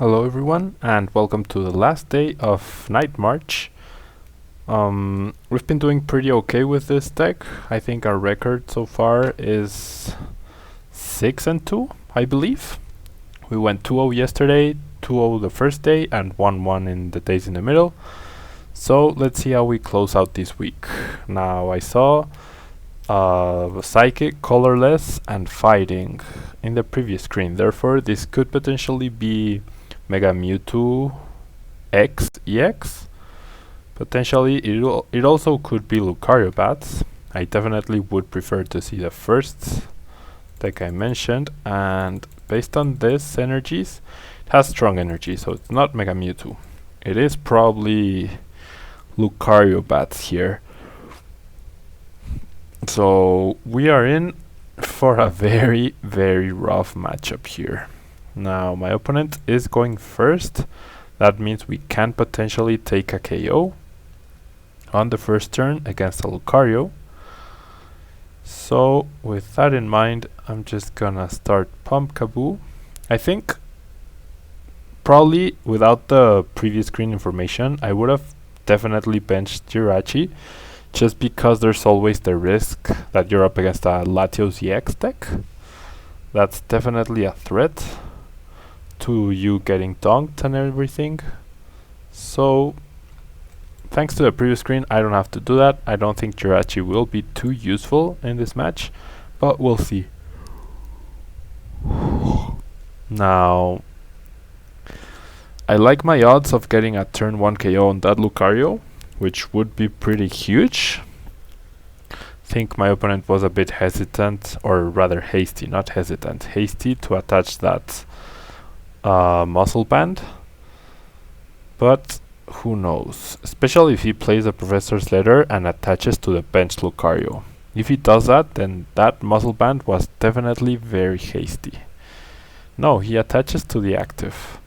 Hello everyone and welcome to the last day of Night March. We've been doing pretty okay with this deck. I think our record so far is 6-2, I believe. We went 2-0 yesterday, 2-0 the first day and 1-1 in the days in the middle. So let's see how we close out this week. Now I saw Psychic, Colorless and Fighting in the previous screen. Therefore this could potentially be Mega Mewtwo X EX. Potentially it also could be Lucario Bats. I definitely would prefer to see the first deck I mentioned, and based on this energies, it has strong energy, so it's not Mega Mewtwo. It is probably Lucario Bats here. So we are in for a very, very rough matchup here. Now my opponent is going first. That means we can potentially take a KO on the first turn against a Lucario. So with that in mind, I'm just gonna start Pumpkaboo. I think probably without the previous screen information, I would have definitely benched Jirachi, just because there's always the risk that you're up against a Latios EX deck. That's definitely a threat to you getting dunked and everything. So thanks to the previous screen, I don't have to do that. I don't think Jirachi will be too useful in this match, but we'll see. Now I like my odds of getting a turn 1 KO on that Lucario, which would be pretty huge. I think my opponent was a bit hesitant, or rather hasty, not hesitant, hasty to attach that muscle band. But who knows, especially if he plays a Professor's Letter and attaches to the bench Lucario. If he does that, then that muscle band was definitely very hasty. No, he attaches to the active.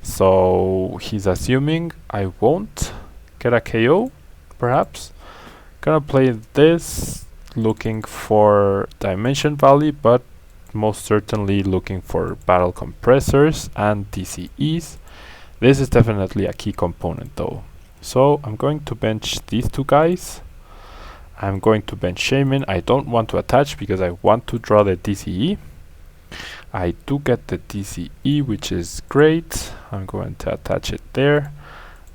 So he's assuming I won't get a KO, perhaps. Gonna play this, looking for Dimension Valley, but most certainly looking for Battle Compressors and DCEs. This is definitely a key component though. So I'm going to bench these two guys. I'm going to bench Shaman. I don't want to attach because I want to draw the DCE. I do get the DCE, which is great. I'm going to attach it there.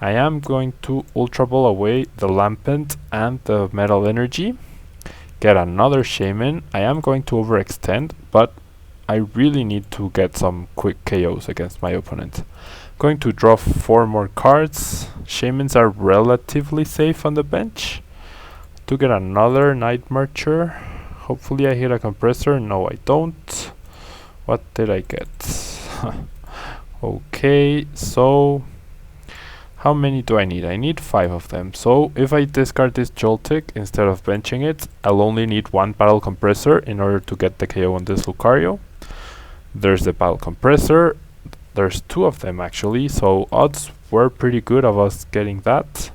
I am going to Ultra Ball away the Lampent and the Metal Energy. Get another Shaman. I am going to overextend, but I really need to get some quick KOs against my opponent. Going to draw 4 more cards. Shamans are relatively safe on the bench. To get another Night Marcher. Hopefully I hit a Compressor. No, I don't. What did I get? Okay, so how many do I need? I need 5 of them. So if I discard this Joltik instead of benching it, I'll only need 1 Battle Compressor in order to get the KO on this Lucario. There's the Battle Compressor. There's 2 of them actually, so odds were pretty good of us getting that.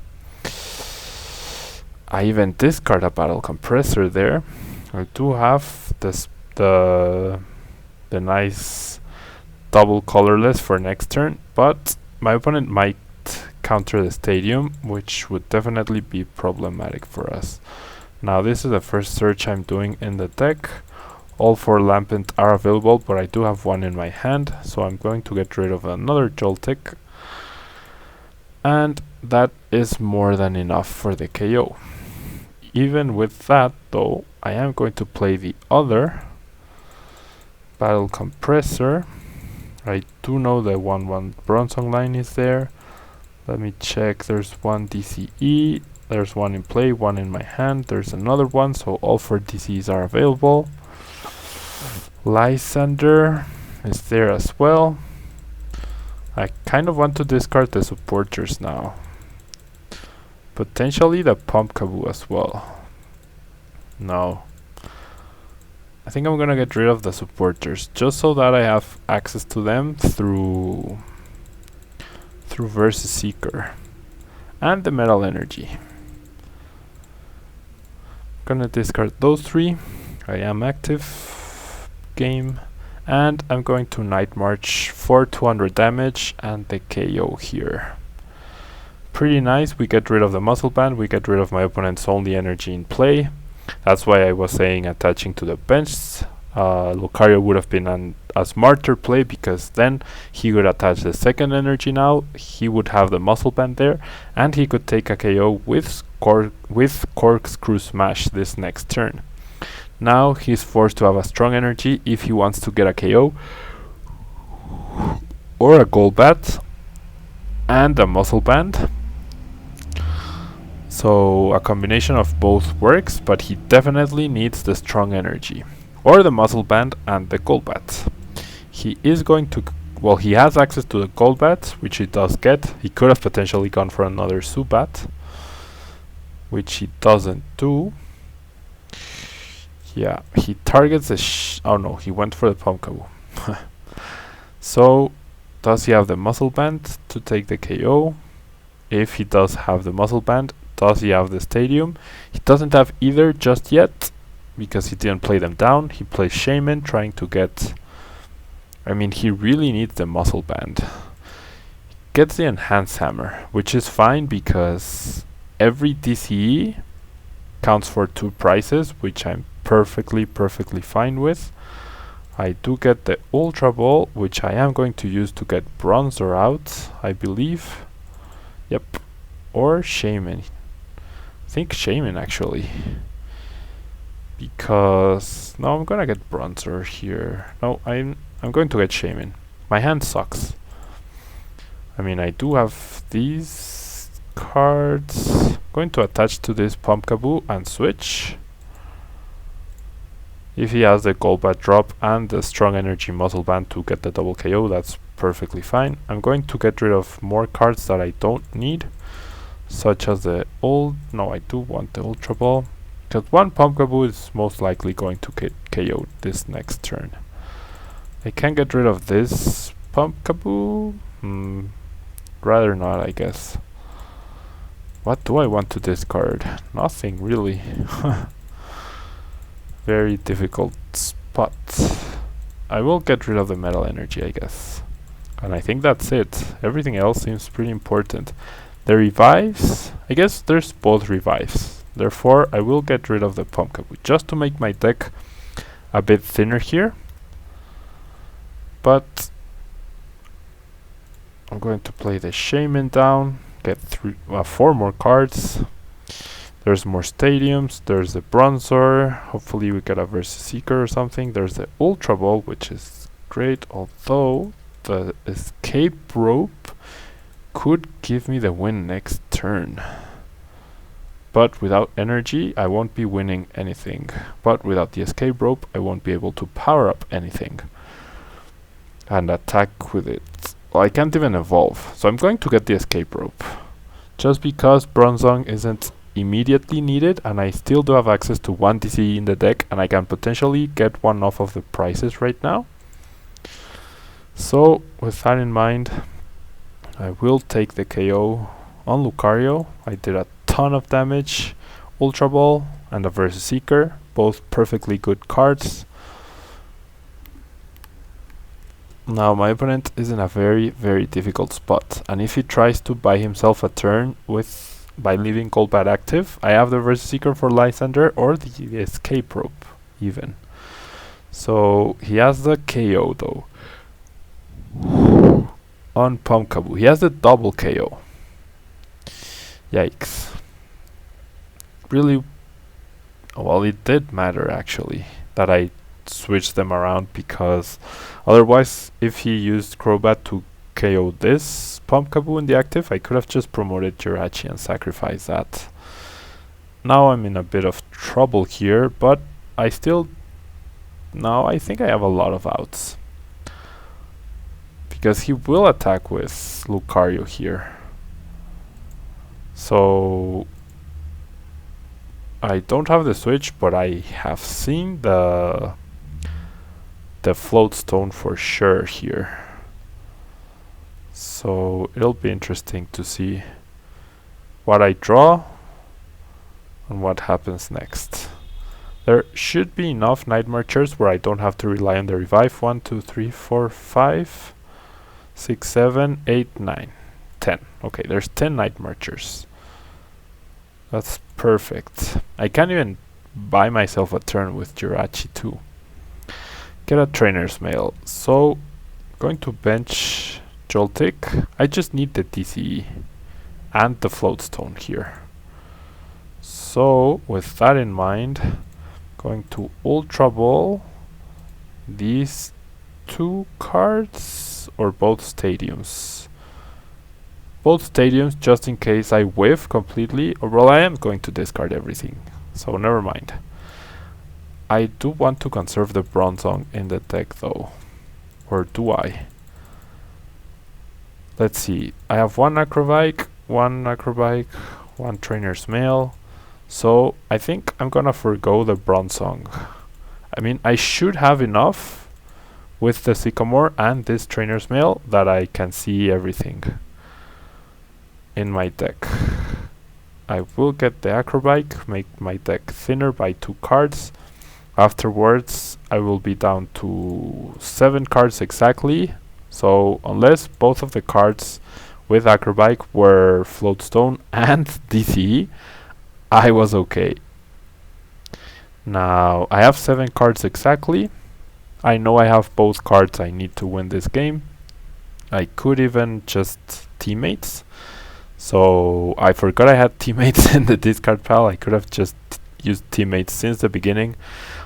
I even discard a Battle Compressor there. I do have this the nice double colorless for next turn, but my opponent might counter the Stadium, which would definitely be problematic for us. Now this is the first search I'm doing in the deck. All 4 Lampent are available, but I do have 1 in my hand, so I'm going to get rid of another Joltik. And that is more than enough for the KO. Even with that though, I am going to play the other Battle Compressor. I do know the 1-1 Bronzong line is there. Let me check. There's 1 DCE. There's 1 in play, 1 in my hand. There's another one, so all 4 DCEs are available. Lysander is there as well. I kind of want to discard the supporters now. Potentially the Pumpkaboo as well. No. I think I'm gonna get rid of the supporters just so that I have access to them through Versus Seeker and the Metal Energy. Gonna discard those 3. I am active. Game. And I'm going to Night March for 200 damage and the KO here. Pretty nice. We get rid of the muscle band, we get rid of my opponent's only energy in play. That's why I was saying attaching to the bench. Lucario would have been a smarter play, because then he would attach the second energy now, he would have the muscle band there, and he could take a KO with Corkscrew Smash this next turn. Now he's forced to have a strong energy if he wants to get a KO or a Golbat and a muscle band. So a combination of both works, but he definitely needs the strong energy or the muscle band and the Golbat. He is going to well, he has access to the Golbat, which he does get. He could have potentially gone for another Zubat, which he doesn't do. Yeah, he targets the oh no, he went for the Pumpkaboo. So, does he have the muscle band to take the KO? If he does have the muscle band, does he have the stadium? He doesn't have either just yet, because he didn't play them down. He plays Shaman, trying to get... I mean, he really needs the muscle band. He gets the Enhanced Hammer, which is fine because every DCE counts for 2 prizes, which I'm perfectly fine with. I do get the Ultra Ball, which I am going to use to get Bronzer out, I believe. Yep. Or Shaman. I think Shaman actually. Because no, I'm gonna get Bronzer here. No, I'm going to get Shaman. My hand sucks. I mean, I do have these cards. Going to attach to this Pumpkaboo and switch. If he has the Golbat drop and the strong energy muscle band to get the double KO, that's perfectly fine. I'm going to get rid of more cards that I don't need, such as the no, I do want the Ultra Ball, because one Pumpkaboo is most likely going to get KO this next turn. I can get rid of this Pumpkaboo. Rather not, I guess. What do I want to discard? Nothing really. Very difficult spot. I will get rid of the metal energy, I guess. And I think that's it. Everything else seems pretty important. The revives, I guess there's both revives. Therefore, I will get rid of the Pumpkaboo just to make my deck a bit thinner here. But I'm going to play the Shaman down, get 4 more cards. There's more stadiums, there's the Bronzer, hopefully we get a Versus Seeker or something. There's the Ultra Ball, which is great, although the Escape Rope could give me the win next turn. But without energy, I won't be winning anything. But without the Escape Rope, I won't be able to power up anything and attack with it. Well, I can't even evolve, so I'm going to get the Escape Rope. Just because Bronzong isn't immediately needed, and I still do have access to 1 DCE in the deck, and I can potentially get one off of the prices right now. So with that in mind, I will take the KO on Lucario. I did a ton of damage. Ultra Ball and a Versus Seeker, both perfectly good cards. Now my opponent is in a very difficult spot, and if he tries to buy himself a turn by leaving Golbat active, I have the Versus Seeker for Lysander or the Escape Rope even. So he has the KO though on Pumpkaboo. He has the double KO. Yikes. Really, well, it did matter actually that I switched them around, because otherwise if he used Crobat to KO this Pumpkaboo in the active, I could have just promoted Jirachi and sacrificed that. Now I'm in a bit of trouble here, but I think I have a lot of outs, because he will attack with Lucario here. So I don't have the switch, but I have seen the Float Stone for sure here. So it'll be interesting to see what I draw and what happens next. There should be enough Night Marchers where I don't have to rely on the revive. 1, 2, 3, 4, 5, 6, 7, 8, 9, 10. Okay, there's 10 Night Marchers. That's perfect. I can't even buy myself a turn with Jirachi too. Get a Trainer's Mail. So, going to bench Joltik. I just need the TCE and the Floatstone here. So, with that in mind, going to Ultra Ball these two cards or both stadiums. Both stadiums just in case I whiff completely, or well, I am going to discard everything, so never mind. I do want to conserve the Bronzong in the deck though, or do I? Let's see, I have one Acro Bike, one Trainer's Mail, so I think I'm gonna forgo the Bronzong. I mean, I should have enough with the Sycamore and this Trainer's Mail that I can see everything in my deck. I will get the Acro Bike, make my deck thinner by 2 cards. Afterwards, I will be down to 7 cards exactly. So unless both of the cards with Acro Bike were Floatstone and DCE, I was okay. Now, I have 7 cards exactly. I know I have both cards I need to win this game. I could even just teammates. So I forgot I had teammates in the discard pile. I could have just used teammates since the beginning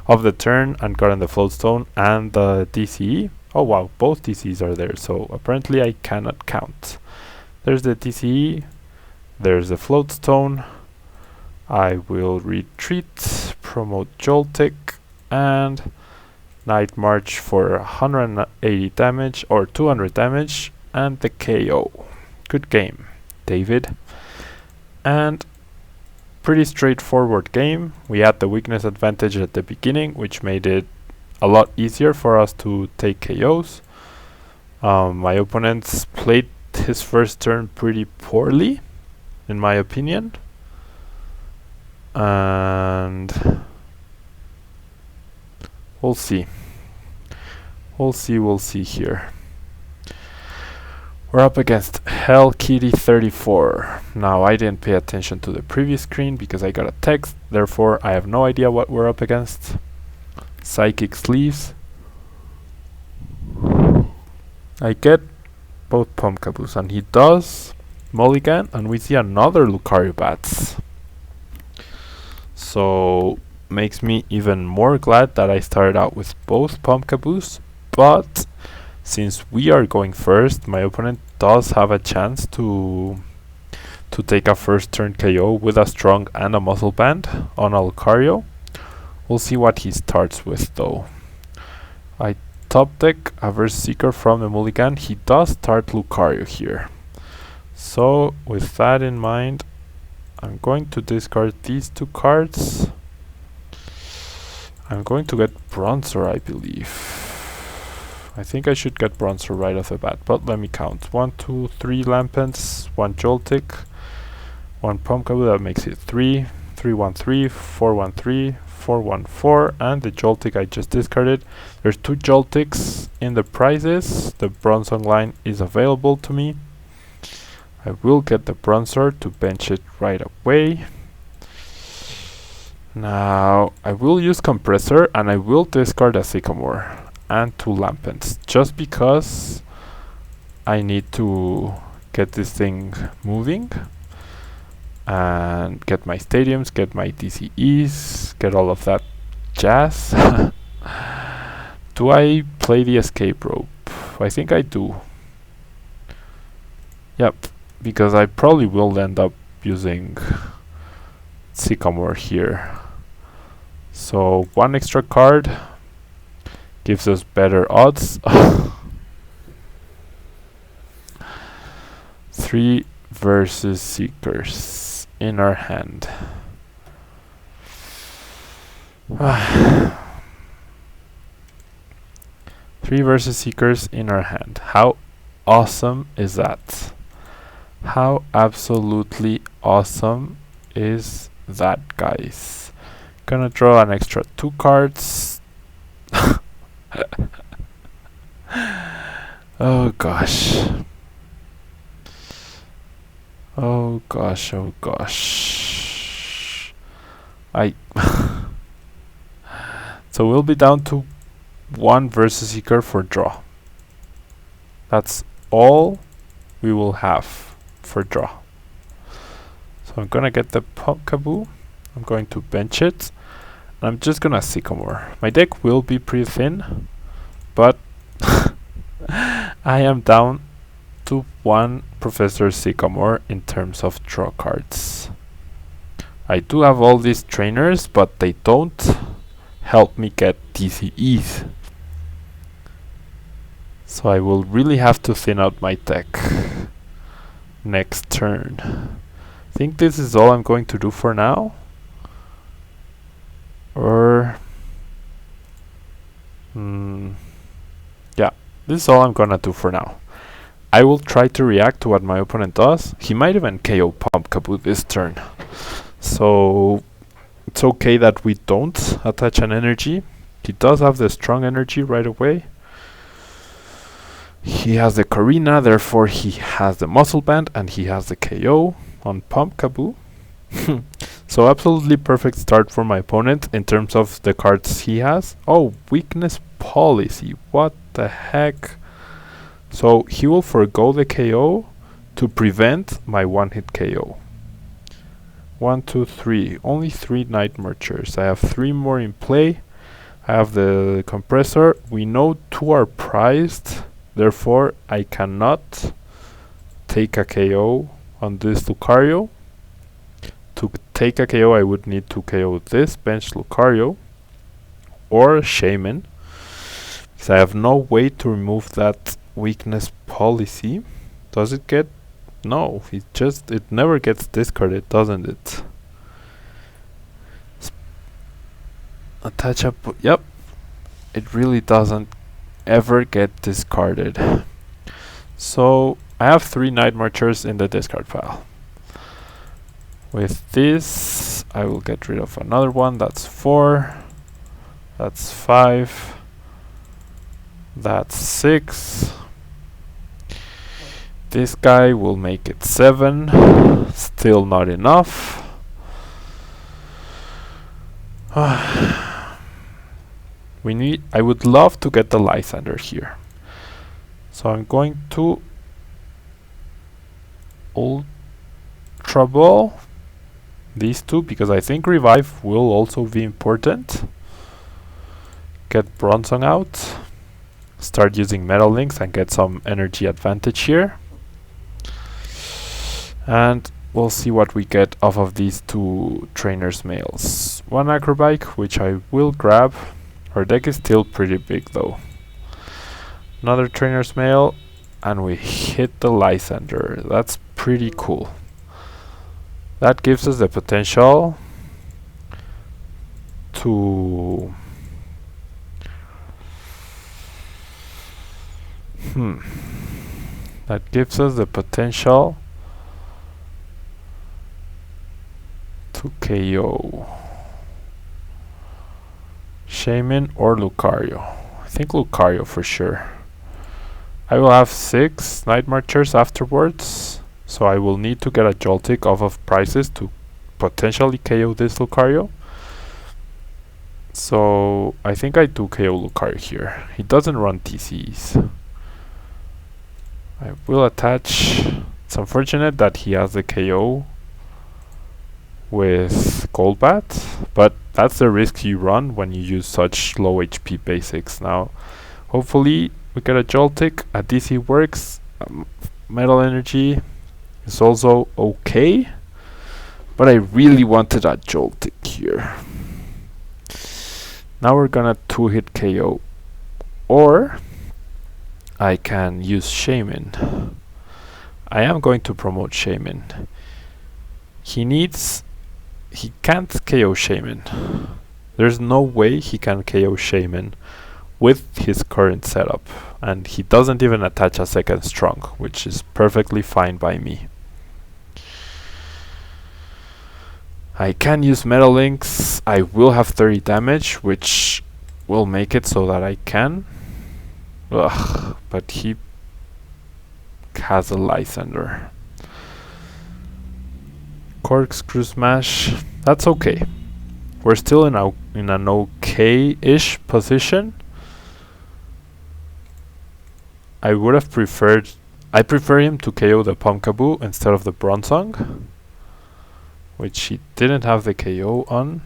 of the turn and gotten the Floatstone and the DCE. Oh wow, both DCEs are there, so apparently I cannot count. There's the DCE, there's the Floatstone. I will retreat, promote Joltik, and Night March for 180 damage or 200 damage and the KO. Good game, David. And pretty straightforward game. We had the weakness advantage at the beginning, which made it a lot easier for us to take KOs. My opponents played his first turn pretty poorly, in my opinion. And we'll see. We'll see here. We're up against Hell Kitty 34. Now, I didn't pay attention to the previous screen because I got a text, therefore I have no idea what we're up against. Psychic Sleeves. I get both Pumpkaboos, and he does mulligan, and we see another Lucario Bats. So, makes me even more glad that I started out with both Pumpkaboos, but since we are going first, my opponent does have a chance to take a first turn KO with a strong and a muscle band on Lucario. We'll see what he starts with though. I top deck a Verse Seeker from the mulligan. He does start Lucario here. So with that in mind, I'm going to discard these 2 cards. I'm going to get Bronzer, I believe. I think I should get Bronzer right off the bat, but let me count. 1, 2, 3 Lampents, 1 Joltik, 1 Pumpkaboo, that makes it 3, 3, 1, 3, 4, 1, 3, 4, 1, 4, and the Joltik I just discarded. There's 2 Joltiks in the prizes. The Bronzer line is available to me. I will get the Bronzer to bench it right away. Now, I will use Compressor and I will discard a Sycamore and 2 Lampents, just because I need to get this thing moving and get my stadiums, get my DCEs, get all of that jazz. Do I play the escape rope? I think I do. Yep, because I probably will end up using Sycamore here. So 1 extra card gives us better odds. 3 Versus Seekers in our hand. 3 Versus Seekers in our hand. How awesome is that? How absolutely awesome is that, guys? Gonna draw an extra 2 cards. Oh gosh. Oh gosh, oh gosh. So we'll be down to 1 versus Seeker for draw. That's all we will have for draw. So I'm gonna get the Pumpkaboo. I'm going to bench it. And I'm just gonna Sycamore. My deck will be pretty thin, but I am down to 1 Professor Sycamore in terms of draw cards. I do have all these trainers, but they don't help me get TCGs. So I will really have to thin out my deck next turn. I think this is all I'm going to do for now. Or yeah, this is all I'm gonna do for now. I will try to react to what my opponent does. He might even KO Pumpkaboo this turn. So it's okay that we don't attach an energy. He does have the strong energy right away. He has the Karina, therefore he has the muscle band, and he has the KO on Pumpkaboo. So absolutely perfect start for my opponent in terms of the cards he has. Oh, weakness policy. What the heck? So he will forgo the KO to prevent my one-hit KO. 1, 2, 3. Only 3 Night Marchers. I have 3 more in play. I have the Compressor. We know 2 are prized. Therefore, I cannot take a KO on this Lucario. To take a KO, I would need to KO this bench Lucario or Shaman, because I have no way to remove that weakness policy. Does it get? No, it never gets discarded, doesn't it? Attach up. Yep, it really doesn't ever get discarded. So I have 3 Night Marchers in the discard pile. With this, I will get rid of another one. That's 4. That's 5. That's 6. This guy will make it 7. Still not enough. I would love to get the Lysander here. So I'm going to Ultra Ball these 2, because I think Revive will also be important. Get Bronzong out. Start using Metal Links and get some energy advantage here. And we'll see what we get off of these 2 trainers males. 1 Acro Bike, which I will grab. Our deck is still pretty big though. Another trainer's mail, and we hit the Lysander. That's pretty cool. That gives us the potential to that gives us the potential to KO Shaman or Lucario. I think Lucario for sure. I will have 6 Night Marchers afterwards, so I will need to get a Joltik off of prices to potentially KO this Lucario. So I think I do KO Lucario here. He doesn't run TCs. I will attach. It's unfortunate that he has the KO with Golbat, but that's the risk you run when you use such low HP basics. Now, hopefully we get a Joltik. A DC works. Metal Energy is also okay, but I really wanted a Joltik here. Now we're gonna 2-hit KO, or I can use Shaman. I am going to promote Shaman. He can't KO Shaman. There's no way he can KO Shaman with his current setup, and he doesn't even attach a second strong, which is perfectly fine by me. I can use Metal Links. I will have 30 damage, which will make it so that I can. Ugh, but he has a Lysander. Corkscrew Smash. That's okay. We're still in an okay-ish position. I would have preferred... I prefer him to KO the Pumpkaboo instead of the Bronzong, which he didn't have the KO on,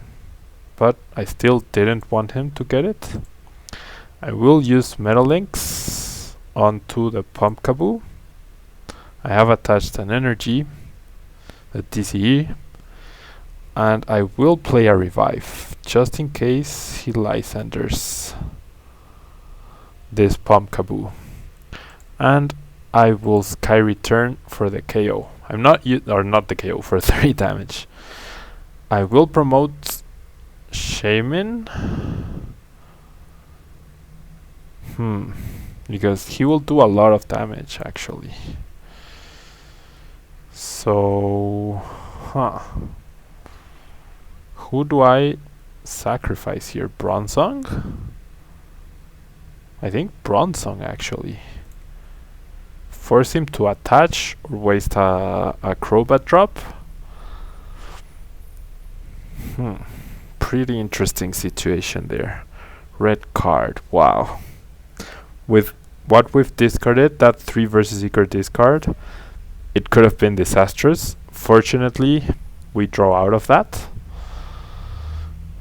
but I still didn't want him to get it. I will use Metal Links onto the Pumpkaboo. I have attached an energy, the TCG, and I will play a Revive, just in case he Lysanders this Pumpkaboo. And I will Sky Return for the KO. I'm not not the KO, for 3 damage. I will promote Shaman. Because he will do a lot of damage actually. So, who do I sacrifice here? Bronzong? I think Bronzong actually. Force him to attach or waste a Acrobat drop. Pretty interesting situation there. Red card, wow. With what we've discarded, that 3 versus Seeker discard, it could have been disastrous. Fortunately, we draw out of that.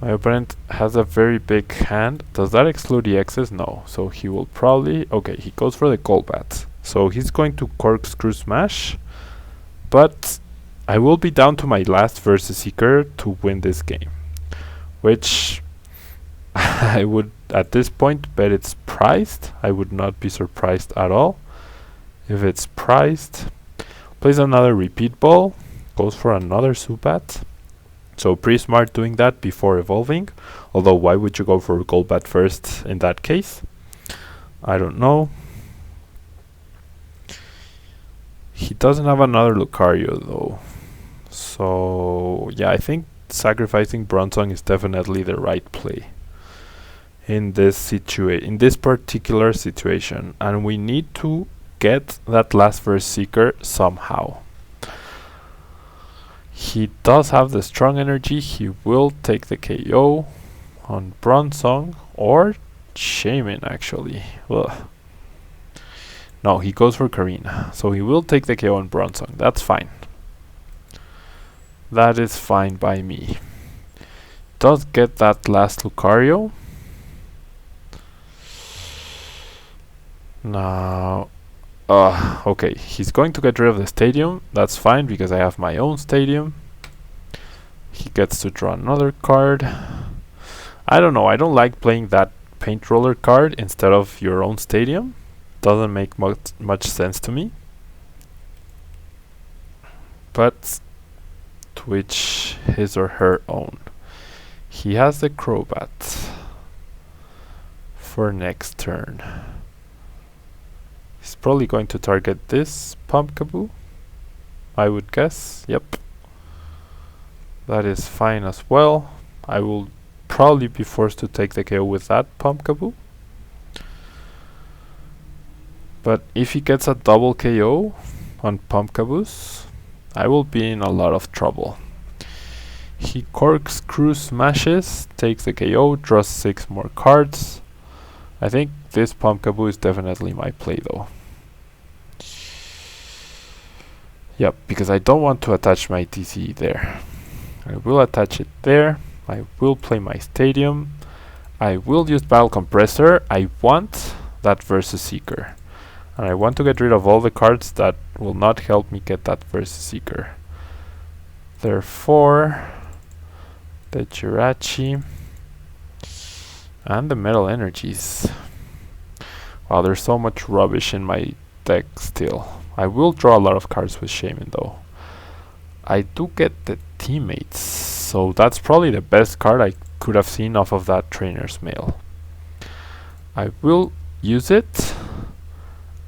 My opponent has a very big hand. Does that exclude the X's? No. So he will probably... Okay, he goes for the Golbat. So he's going to Corkscrew Smash. But I will be down to my last versus Seeker to win this game. Which I would, at this point, bet it's priced. I would not be surprised at all if it's priced. Plays another Repeat Ball. Goes for another Zubat. So pretty smart doing that before evolving. Although why would you go for Golbat first in that case? I don't know. He doesn't have another Lucario though. So yeah, I think sacrificing Bronzong is definitely the right play in this in this particular situation, and we need to get that last verse Seeker somehow. He does have the strong energy. He will take the KO on Bronzong or Shaman actually. Ugh. No, he goes for Karina. So he will take the KO on Bronzong. That's fine. That is fine by me. Does get that last Lucario. Now, okay, he's going to get rid of the stadium. That's fine because I have my own stadium. He gets to draw another card. I don't know, I don't like playing that paint roller card instead of your own stadium. Doesn't make much sense to me. But to each his or her own. He has the Crobat for next turn. He's probably going to target this Pumpkaboo, I would guess. Yep. That is fine as well. I will probably be forced to take the KO with that Pumpkaboo. But if he gets a double KO on Pumpkaboos, I will be in a lot of trouble. He Corkscrew Smashes, takes the KO, draws 6 more cards. I think this Pumpkaboo is definitely my play though. Yep, because I don't want to attach my TC there. I will attach it there. I will play my stadium. I will use Battle Compressor. I want that versus Seeker. And I want to get rid of all the cards that will not help me get that versus Seeker. Therefore, the Jirachi and the Metal Energies. Wow, there's so much rubbish in my deck still. I will draw a lot of cards with Shaman though. I do get the Teammates, so that's probably the best card I could have seen off of that Trainer's Mail. I will use it,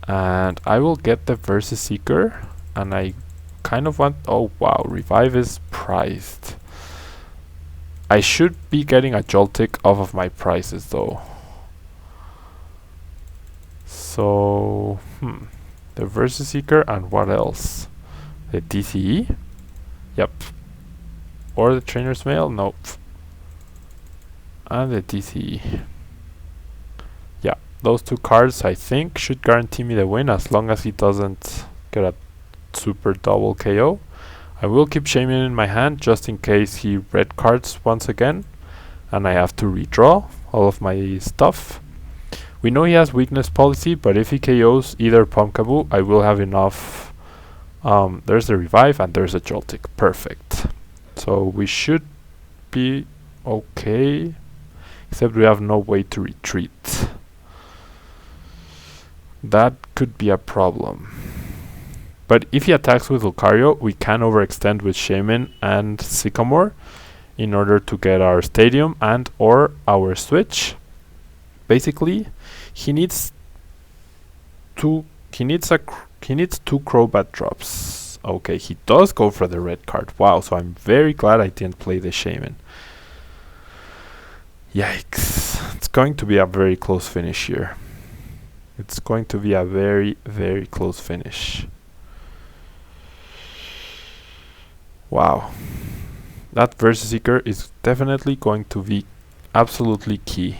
and I will get the versus Seeker, and I kind of want... Oh wow, Revive is priced. I should be getting a Joltik off of my prices though. So, the Versus Seeker and what else? The TCE? Yep. Or the Trainer's Mail? Nope. And the TCE. Yeah, those two cards I think should guarantee me the win as long as he doesn't get a super double KO. I will keep Shaman in my hand just in case he red cards once again and I have to redraw all of my stuff. We know he has weakness policy, but if he KOs either Pumpkaboo, I will have enough. There's the revive and there's a Joltik. Perfect. So we should be okay, except we have no way to retreat. That could be a problem. But if he attacks with Lucario, we can overextend with Shaman and Sycamore in order to get our Stadium and or our switch. Basically, he needs two Crobat drops. Okay, he does go for the red card. Wow, so I'm very glad I didn't play the Shaman. Yikes. It's going to be a very close finish here. It's going to be a very, very close finish. Wow. That Versus Seeker is definitely going to be absolutely key.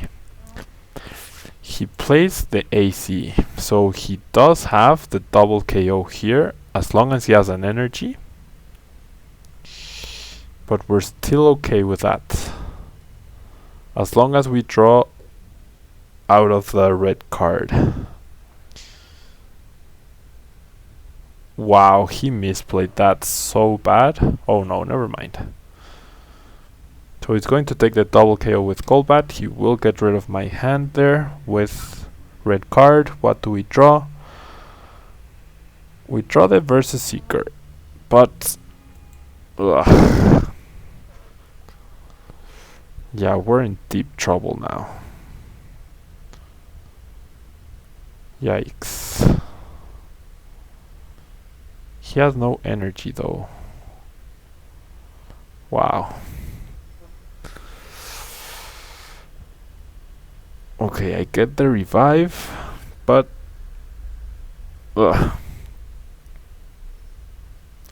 He plays the AC, so he does have the double KO here as long as he has an energy. But we're still okay with that. As long as we draw out of the red card. Wow, he misplayed that so bad. Oh no, never mind. So he's going to take the double KO with Golbat. He will get rid of my hand there with red card. What do we draw? We draw the Versus Seeker, but yeah, we're in deep trouble now. Yikes. He has no energy though. Wow. Okay, I get the revive, but I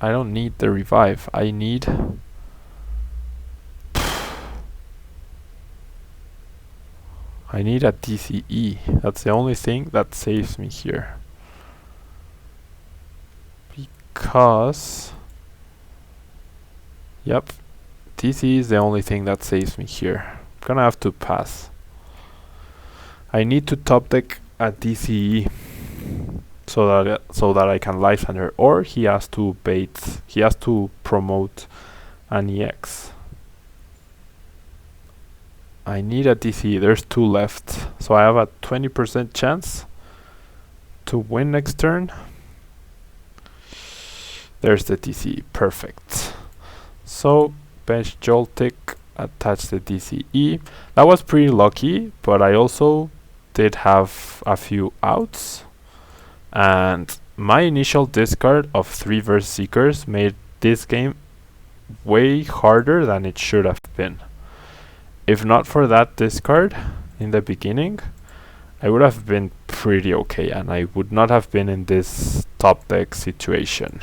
don't need the revive. I need a TCE. That's the only thing that saves me here. Because yep, TCE is the only thing that saves me here. I'm gonna have to pass. I need to top deck a TCE so that I can Life Center, or he has to promote an EX. I need a TCE. There's two left, so I have a 20% chance to win next turn. There's the TCE. Perfect. So bench Joltik, attach the TCE. That was pretty lucky, but I also did have a few outs, and my initial discard of 3 Versus Seekers made this game way harder than it should have been. If not for that discard in the beginning, I would have been pretty okay and I would not have been in this top deck situation.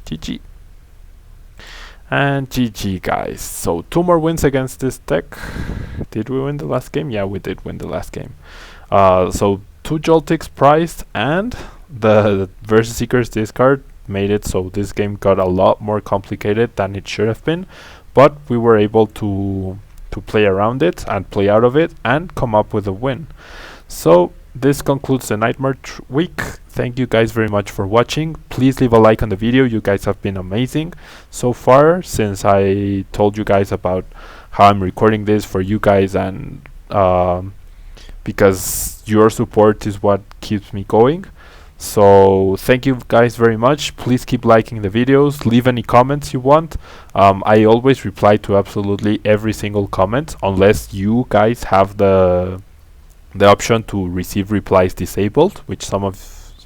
GG. And GG, guys. So 2 more wins against this deck. Did we win the last game? Yeah, we did win the last game. So 2 Joltiks priced and the Versus Seekers discard made it so this game got a lot more complicated than it should have been. But we were able to play around it and play out of it and come up with a win. So this concludes the Nightmare week. Thank you guys very much for watching. Please leave a like on the video. You guys have been amazing so far since I told you guys about how I'm recording this for you guys, and because your support is what keeps me going. So thank you guys very much. Please keep liking the videos. Leave any comments you want. I always reply to absolutely every single comment unless you guys have the option to receive replies disabled, which some of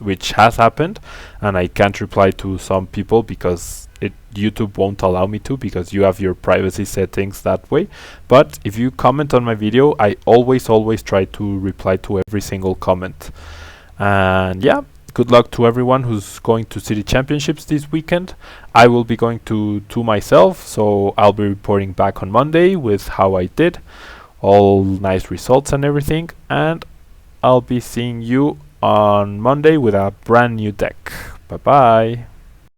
which has happened, and I can't reply to some people because YouTube won't allow me to, because you have your privacy settings that way. But if you comment on my video, I always try to reply to every single comment. And yeah, good luck to everyone who's going to City Championships this weekend. I will be going to myself, so I'll be reporting back on Monday with how I did, all nice results and everything, and I'll be seeing you on Monday with a brand new deck. Bye bye.